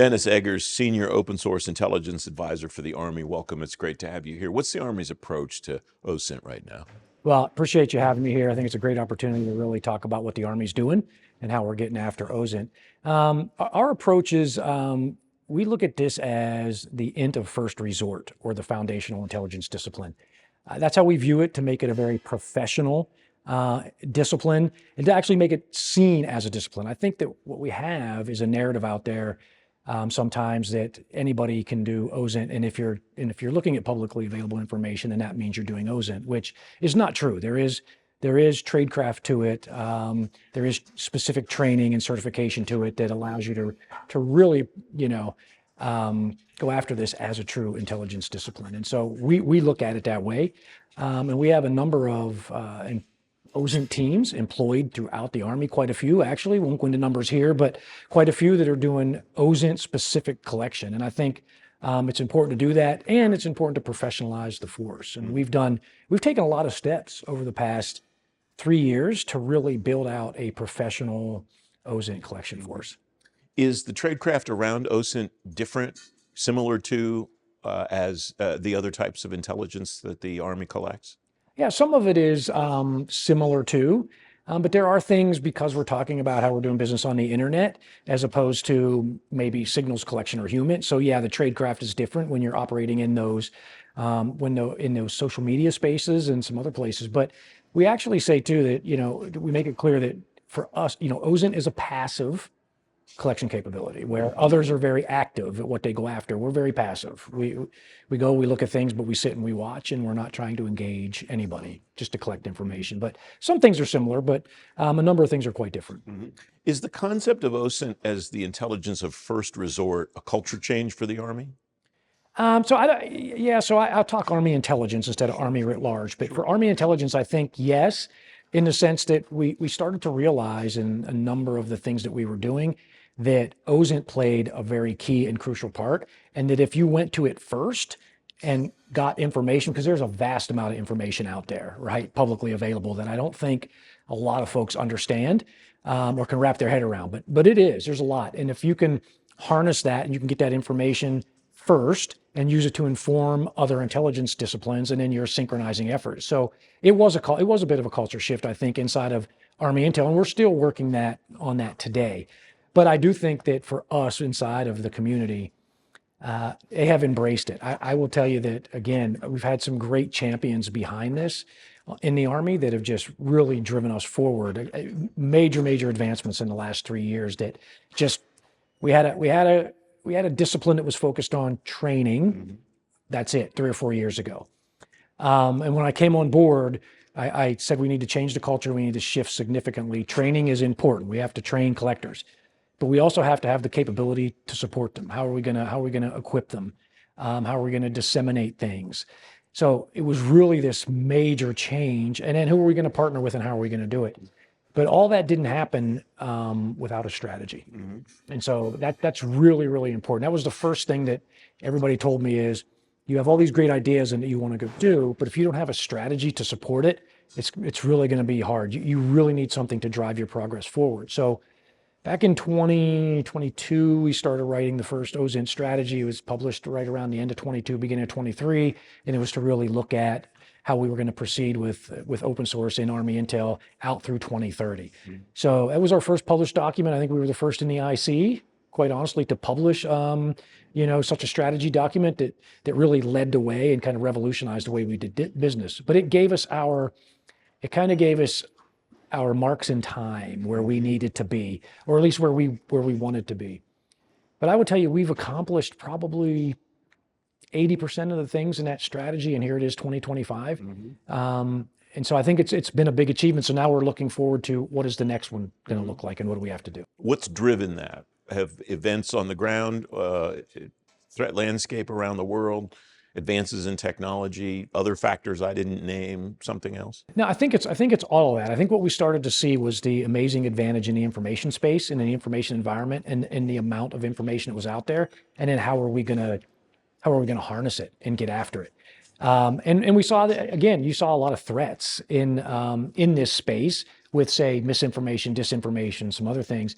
Dennis Eggers, Senior Open Source Intelligence Advisor for the Army. Welcome. It's great to have you here. What's the Army's approach to OSINT right now? Well, appreciate you having me here. I think it's a great opportunity to really talk about what the Army's doing and how we're getting after OSINT. Our approach is we look at this as the INT of first resort, or the foundational intelligence discipline. That's how we view it, to make it a very professional discipline and to actually make it seen as a discipline. I think that what we have is a narrative out there sometimes that anybody can do OSINT, and if you're looking at publicly available information, then that means you're doing OSINT, which is not true. There is tradecraft to it. There is specific training and certification to it that allows you to really, go after this as a true intelligence discipline. And so we look at it that way, and we have a number of OSINT teams employed throughout the Army, quite a few actually, won't go into numbers here, but quite a few that are doing OSINT specific collection. And I think it's important to do that, and it's important to professionalize the force. And we've taken a lot of steps over the past 3 years to really build out a professional OSINT collection force. Is the tradecraft around OSINT different, similar to as the other types of intelligence that the Army collects? Yeah, some of it is similar to, but there are things, because we're talking about how we're doing business on the internet as opposed to maybe signals collection or human. So yeah, the tradecraft is different when you're operating in those in those social media spaces and some other places. But we actually say too that we make it clear that for us, OSINT is a passive collection capability, where others are very active at what they go after. We're very passive. We look at things, but we sit and we watch, and we're not trying to engage anybody, just to collect information. But some things are similar, but a number of things are quite different. Mm-hmm. Is the concept of OSINT as the intelligence of first resort a culture change for the Army? I'll talk Army intelligence instead of Army writ large. But for Army intelligence, I think yes, in the sense that we started to realize in a number of the things that we were doing that OSINT played a very key and crucial part, and that if you went to it first and got information, because there's a vast amount of information out there, right, publicly available, that I don't think a lot of folks understand or can wrap their head around. But there's a lot, and if you can harness that and you can get that information first and use it to inform other intelligence disciplines, and then you're synchronizing efforts. So it was a bit of a culture shift, I think, inside of Army Intel, and we're still working on that today. But I do think that for us inside of the community, they have embraced it. I will tell you that, again, we've had some great champions behind this in the Army that have just really driven us forward. Major advancements in the last 3 years that just, we had a discipline that was focused on training. Mm-hmm. That's it, 3 or 4 years ago. And when I came on board, I said we need to change the culture. We need to shift significantly. Training is important. We have to train collectors, but we also have to have the capability to support them. How are we gonna equip them? How are we gonna disseminate things? So it was really this major change. And then who are we gonna partner with, and how are we gonna do it? But all that didn't happen without a strategy. Mm-hmm. And so that's really important. That was the first thing that everybody told me is, you have all these great ideas and that you want to go do, but if you don't have a strategy to support it, it's really going to be hard. You really need something to drive your progress forward. So back in 2022, we started writing the first OSINT strategy. It was published right around the end of 22, beginning of 23, and it was to really look at how we were going to proceed with open source in Army Intel out through 2030. Mm-hmm. So that was our first published document. I think we were the first in the IC, quite honestly, to publish such a strategy document that really led the way and kind of revolutionized the way we did business. But it gave us our marks in time where we needed to be, or at least where we wanted to be. But I would tell you, we've accomplished probably 80% of the things in that strategy, and here it is, 2025. Mm-hmm. And so I think it's been a big achievement. So now we're looking forward to what is the next one going to look like, and what do we have to do? What's driven that? Have events on the ground, threat landscape around the world, advances in technology, other factors I didn't name, something else? No, I think it's all of that. I think what we started to see was the amazing advantage in the information space and in the information environment, and the amount of information that was out there, and then how are we gonna harness it and get after it? And we saw that, again, you saw a lot of threats in this space with, say, misinformation, disinformation, some other things.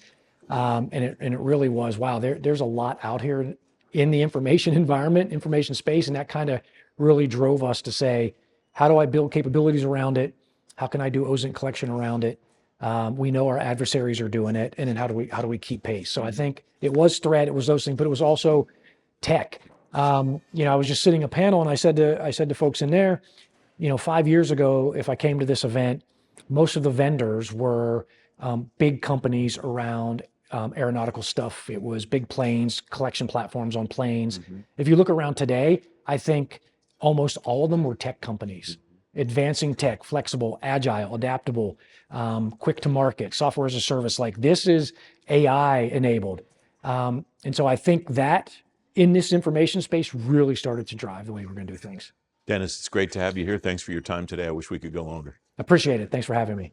And it really was, wow, there's a lot out here in the information environment, information space. And that kind of really drove us to say, how do I build capabilities around it? How can I do OSINT collection around it? We know our adversaries are doing it. And then how do we keep pace? So I think it was threat, it was those things, but it was also tech. I was just sitting a panel and I said to folks in there, 5 years ago, if I came to this event, most of the vendors were big companies around aeronautical stuff. It was big planes, collection platforms on planes. If you look around today, I think almost all of them were tech companies, advancing tech, flexible, agile, adaptable, quick to market, software as a service. Like this is AI enabled. And so I think that in this information space really started to drive the way we're going to do things. Dennis, it's great to have you here. Thanks for your time today. I wish we could go longer. Appreciate it. Thanks for having me.